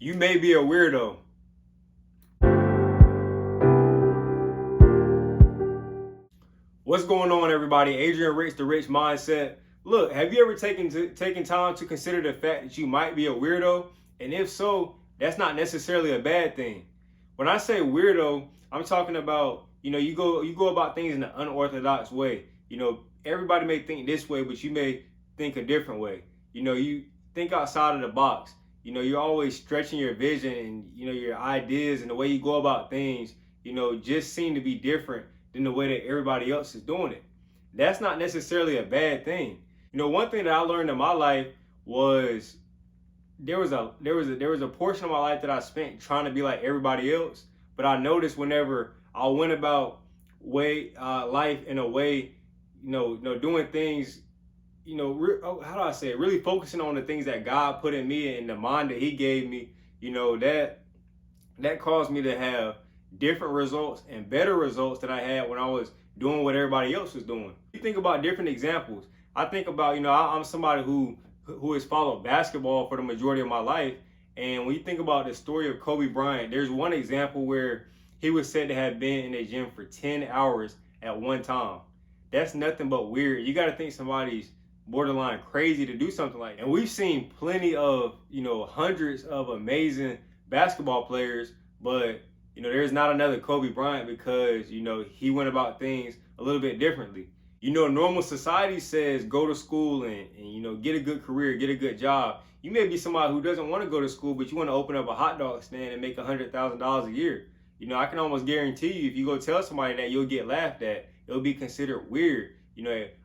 You may be a weirdo. What's going on, everybody? Adrian Rich, the Rich Mindset. Look, have you ever taken time to consider the fact that you might be a weirdo? And if so, that's not necessarily a bad thing. When I say weirdo, I'm talking about, you go about things in an unorthodox way. Everybody may think this way, but you may think a different way. You think outside of the box. You're always stretching your vision and your ideas, and the way you go about things, just seem to be different than the way that everybody else is doing it. That's not necessarily a bad thing. One thing that I learned in my life was there was a portion of my life that I spent trying to be like everybody else. But I noticed whenever I went about life in a way, doing things, how do I say it? Really focusing on the things that God put in me and the mind that He gave me. That caused me to have different results and better results than I had when I was doing what everybody else was doing. You think about different examples. I think about, I'm somebody who has followed basketball for the majority of my life. And when you think about the story of Kobe Bryant, there's one example where he was said to have been in a gym for 10 hours at one time. That's nothing but weird. You got to think somebody's borderline crazy to do something like that. And we've seen plenty of, hundreds of amazing basketball players, but there's not another Kobe Bryant because, he went about things a little bit differently. Normal society says go to school and get a good career, get a good job. You may be somebody who doesn't want to go to school, but you want to open up a hot dog stand and make $100,000 a year. I can almost guarantee you if you go tell somebody that, you'll get laughed at. It'll be considered weird.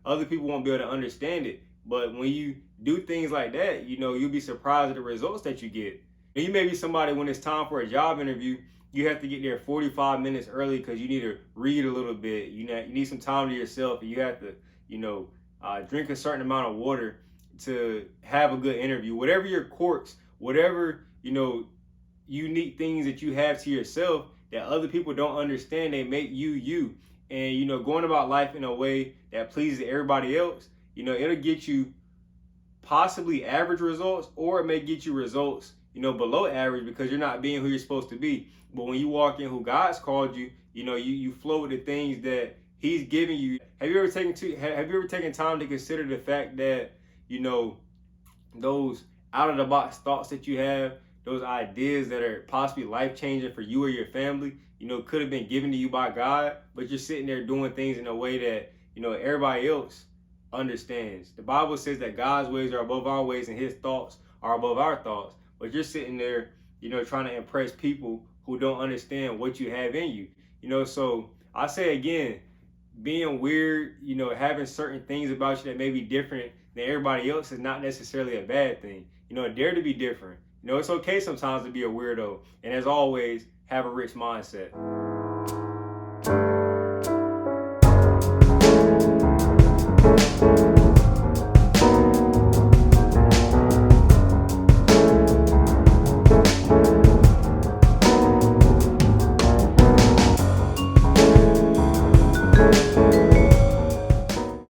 Other people won't be able to understand it. But when you do things like that, you'll be surprised at the results that you get. And you may be somebody when it's time for a job interview, you have to get there 45 minutes early because you need to read a little bit. You need some time to yourself, and you have to, drink a certain amount of water to have a good interview. Whatever your quirks, whatever, unique things that you have to yourself that other people don't understand, they make you you. And, going about life in a way that pleases everybody else, it'll get you possibly average results, or it may get you results, below average because you're not being who you're supposed to be. But when you walk in who God's called you, you flow with the things that He's giving you. Have you ever taken time to consider the fact that, those out of the box thoughts that you have, those ideas that are possibly life changing for you or your family, could have been given to you by God, but you're sitting there doing things in a way that, everybody else understands. The Bible says that God's ways are above our ways and His thoughts are above our thoughts. But you're sitting there, trying to impress people who don't understand what you have in you. So I say again, being weird, having certain things about you that may be different than everybody else is not necessarily a bad thing. Dare to be different. It's okay sometimes to be a weirdo. And as always, have a rich mindset.